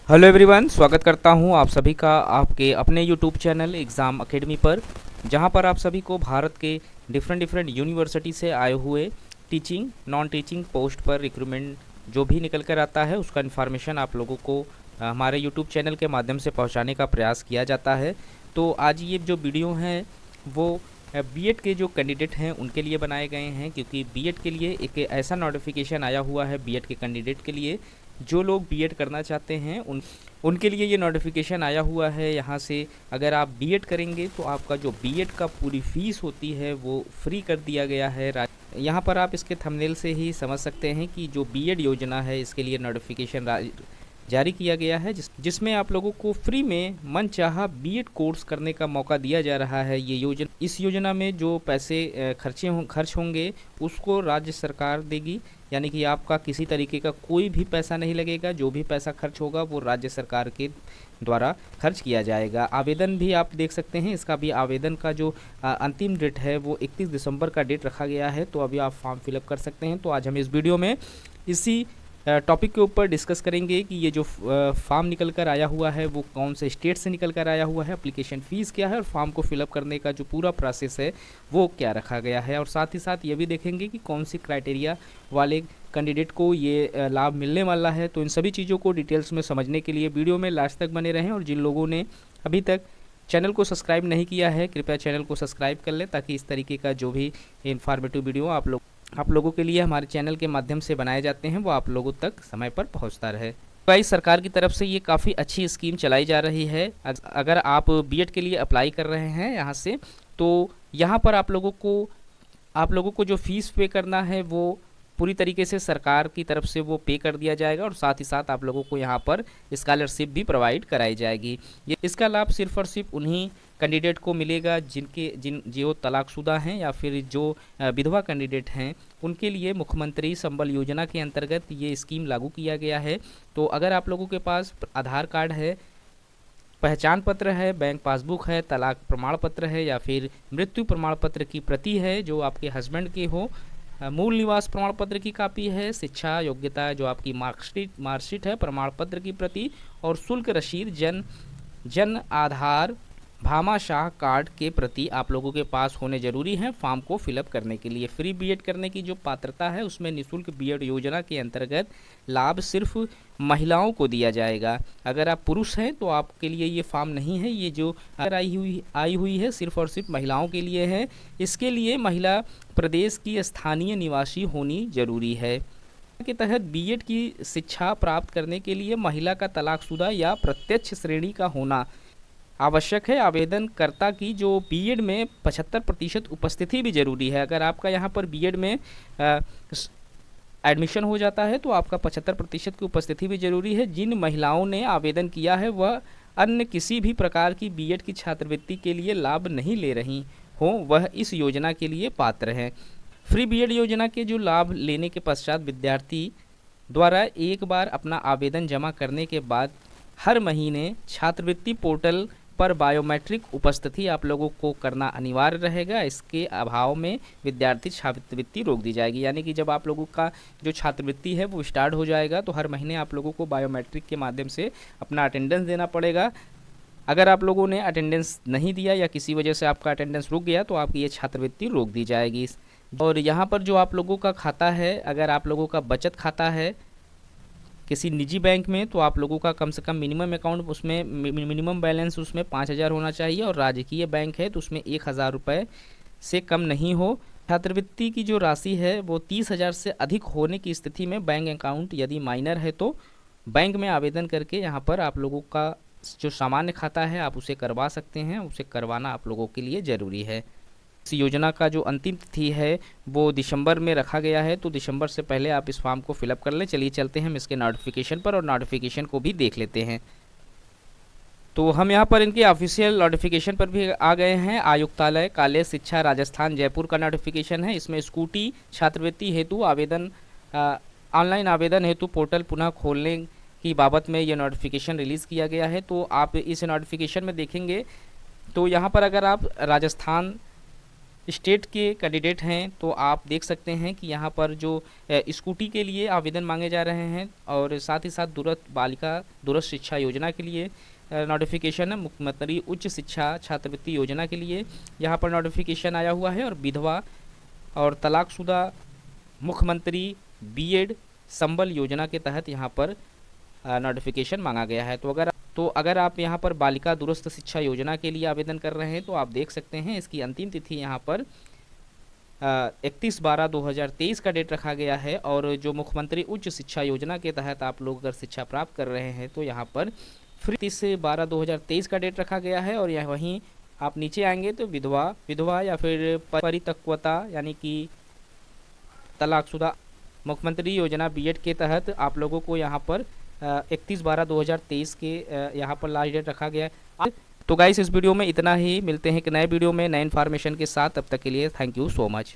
Hello everyone, स्वागत करता हूं आप सभी का आपके अपने यूट्यूब चैनल एग्ज़ाम एकेडमी पर, जहां पर आप सभी को भारत के डिफरेंट यूनिवर्सिटी से आए हुए टीचिंग नॉन टीचिंग पोस्ट पर रिक्रूटमेंट जो भी निकल कर आता है उसका इन्फॉर्मेशन आप लोगों को हमारे यूट्यूब चैनल के माध्यम से पहुंचाने का प्रयास किया जाता है। तो आज ये जो वीडियो हैं वो बीएड के जो कैंडिडेट हैं उनके लिए बनाए गए हैं, क्योंकि बीएड के लिए एक ऐसा नोटिफिकेशन आया हुआ है बीएड के कैंडिडेट के लिए। जो लोग बीएड करना चाहते हैं उनके लिए ये नोटिफिकेशन आया हुआ है। यहाँ से अगर आप बीएड करेंगे तो आपका जो बीएड का पूरी फीस होती है वो फ्री कर दिया गया है। यहाँ पर आप इसके थंबनेल से ही समझ सकते हैं कि जो बीएड योजना है इसके लिए नोटिफिकेशन जारी किया गया है, जिसमें आप लोगों को फ्री में मनचाहा बीएड कोर्स करने का मौका दिया जा रहा है। इस योजना में जो पैसे खर्च होंगे उसको राज्य सरकार देगी, यानी कि आपका किसी तरीके का कोई भी पैसा नहीं लगेगा। जो भी पैसा खर्च होगा वो राज्य सरकार के द्वारा खर्च किया जाएगा। आवेदन भी आप देख सकते हैं, इसका भी आवेदन का जो अंतिम डेट है वो 31 दिसंबर का डेट रखा गया है। तो अभी आप फॉर्म फिलअप कर सकते हैं। तो आज हम इस वीडियो में इसी टॉपिक के ऊपर डिस्कस करेंगे कि ये जो फॉर्म निकल कर आया हुआ है वो कौन से स्टेट से निकल कर आया हुआ है, एप्लीकेशन फ़ीस क्या है और फॉर्म को फिलअप करने का जो पूरा प्रोसेस है वो क्या रखा गया है। और साथ ही साथ ये भी देखेंगे कि कौन सी क्राइटेरिया वाले कैंडिडेट को ये लाभ मिलने वाला है। तो इन सभी चीज़ों को डिटेल्स में समझने के लिए वीडियो में लास्ट तक बने रहें। और जिन लोगों ने अभी तक चैनल को सब्सक्राइब नहीं किया है कृपया चैनल को सब्सक्राइब कर लें, ताकि इस तरीके का जो भी इन्फॉर्मेटिव वीडियो आप लोगों के लिए हमारे चैनल के माध्यम से बनाए जाते हैं वो आप लोगों तक समय पर पहुंचता रहे। गाइस, सरकार की तरफ से ये काफ़ी अच्छी स्कीम चलाई जा रही है। अगर आप बीएड के लिए अप्लाई कर रहे हैं यहाँ से, तो यहाँ पर आप लोगों को जो फीस पे करना है वो पूरी तरीके से सरकार की तरफ से वो पे कर दिया जाएगा। और साथ ही साथ आप लोगों को यहाँ पर स्कॉलरशिप भी प्रोवाइड कराई जाएगी। इसका लाभ सिर्फ और सिर्फ उन्हीं कैंडिडेट को मिलेगा जो तलाकशुदा हैं या फिर जो विधवा कैंडिडेट हैं। उनके लिए मुख्यमंत्री संबल योजना के अंतर्गत ये स्कीम लागू किया गया है। तो अगर आप लोगों के पास आधार कार्ड है, पहचान पत्र है, बैंक पासबुक है, तलाक प्रमाण पत्र है या फिर मृत्यु प्रमाण पत्र की प्रति है जो आपके हस्बैंड के हो, मूल निवास प्रमाण पत्र की कापी है, शिक्षा योग्यता जो आपकी मार्कशीट है, प्रमाण पत्र की प्रति और शुल्क रसीद, जन आधार भामाशाह कार्ड के प्रति आप लोगों के पास होने जरूरी हैं फॉर्म को फिलअप करने के लिए। फ्री बीएड करने की जो पात्रता है उसमें निःशुल्क बीएड योजना के अंतर्गत लाभ सिर्फ महिलाओं को दिया जाएगा। अगर आप पुरुष हैं तो आपके लिए ये फॉर्म नहीं है। ये जो आई हुई है सिर्फ और सिर्फ महिलाओं के लिए है। इसके लिए महिला प्रदेश की स्थानीय निवासी होनी जरूरी है। के तहत बीएड की शिक्षा प्राप्त करने के लिए महिला का तलाकशुदा या प्रत्यक्ष श्रेणी का होना आवश्यक है। आवेदनकर्ता की जो बीएड में 75% उपस्थिति भी जरूरी है। अगर आपका यहाँ पर बीएड में एडमिशन हो जाता है तो आपका 75% की उपस्थिति भी जरूरी है। जिन महिलाओं ने आवेदन किया है वह अन्य किसी भी प्रकार की बीएड की छात्रवृत्ति के लिए लाभ नहीं ले रही हो, वह इस योजना के लिए पात्र हैं। फ्री बीएड योजना के जो लाभ लेने के पश्चात विद्यार्थी द्वारा एक बार अपना आवेदन जमा करने के बाद हर महीने छात्रवृत्ति पोर्टल पर बायोमेट्रिक उपस्थिति आप लोगों को करना अनिवार्य रहेगा। इसके अभाव में विद्यार्थी छात्रवृत्ति रोक दी जाएगी। यानी कि जब आप लोगों का जो छात्रवृत्ति है वो स्टार्ट हो जाएगा तो हर महीने आप लोगों को बायोमेट्रिक के माध्यम से अपना अटेंडेंस देना पड़ेगा। अगर आप लोगों ने अटेंडेंस नहीं दिया या किसी वजह से आपका अटेंडेंस रुक गया तो आपकी ये छात्रवृत्ति रोक दी जाएगी। और यहाँ पर जो आप लोगों का खाता है, अगर आप लोगों का बचत खाता है किसी निजी बैंक में तो आप लोगों का कम से कम मिनिमम अकाउंट उसमें मिनिमम बैलेंस उसमें 5,000 होना चाहिए। और राजकीय बैंक है तो उसमें 1,000 रुपये से कम नहीं हो। छात्रवृत्ति की जो राशि है वो 30,000 से अधिक होने की स्थिति में बैंक अकाउंट यदि माइनर है तो बैंक में आवेदन करके यहाँ पर आप लोगों का जो सामान्य खाता है आप उसे करवा सकते हैं। उसे करवाना आप लोगों के लिए ज़रूरी है। इस योजना का जो अंतिम तिथि है वो दिसंबर में रखा गया है, तो दिसंबर से पहले आप इस फॉर्म को फिलअप कर लें। चलिए चलते हैं हम इसके नोटिफिकेशन पर और नोटिफिकेशन को भी देख लेते हैं। तो हम यहाँ पर इनके ऑफिशियल नोटिफिकेशन पर भी आ गए हैं। आयुक्तालय कॉलेज शिक्षा राजस्थान जयपुर का नोटिफिकेशन है। इसमें स्कूटी छात्रवृत्ति हेतु ऑनलाइन आवेदन हेतु पोर्टल पुनः खोलने की बाबत में ये नोटिफिकेशन रिलीज़ किया गया है। तो आप इस नोटिफिकेशन में देखेंगे तो यहाँ पर अगर आप राजस्थान स्टेट के कैंडिडेट हैं तो आप देख सकते हैं कि यहाँ पर जो स्कूटी के लिए आवेदन मांगे जा रहे हैं और साथ ही साथ दूरस्थ बालिका दूरस्थ शिक्षा योजना के लिए नोटिफिकेशन है। मुख्यमंत्री उच्च शिक्षा छात्रवृत्ति योजना के लिए यहाँ पर नोटिफिकेशन आया हुआ है और विधवा और तलाकशुदा मुख्यमंत्री बीएड संबल योजना के तहत यहाँ पर नोटिफिकेशन मांगा गया है। तो अगर आप यहाँ पर बालिका दूरस्थ शिक्षा योजना के लिए आवेदन कर रहे हैं तो आप देख सकते हैं इसकी अंतिम तिथि यहाँ पर 31/12/2023 का डेट रखा गया है। और जो मुख्यमंत्री उच्च शिक्षा योजना के तहत आप लोग अगर शिक्षा प्राप्त कर रहे हैं तो यहाँ पर 30/12/2023 का डेट रखा गया है। और यह वहीं आप नीचे आएंगे तो विधवा या फिर परिपक्वता यानी कि तलाकशुदा मुख्यमंत्री योजना बीएड के तहत आप लोगों को यहाँ पर 31/12/2023 के यहाँ पर लास्ट डेट रखा गया है। तो गाइस इस वीडियो में इतना ही, मिलते हैं एक नए वीडियो में नए इन्फॉर्मेशन के साथ। तब तक के लिए थैंक यू सो मच।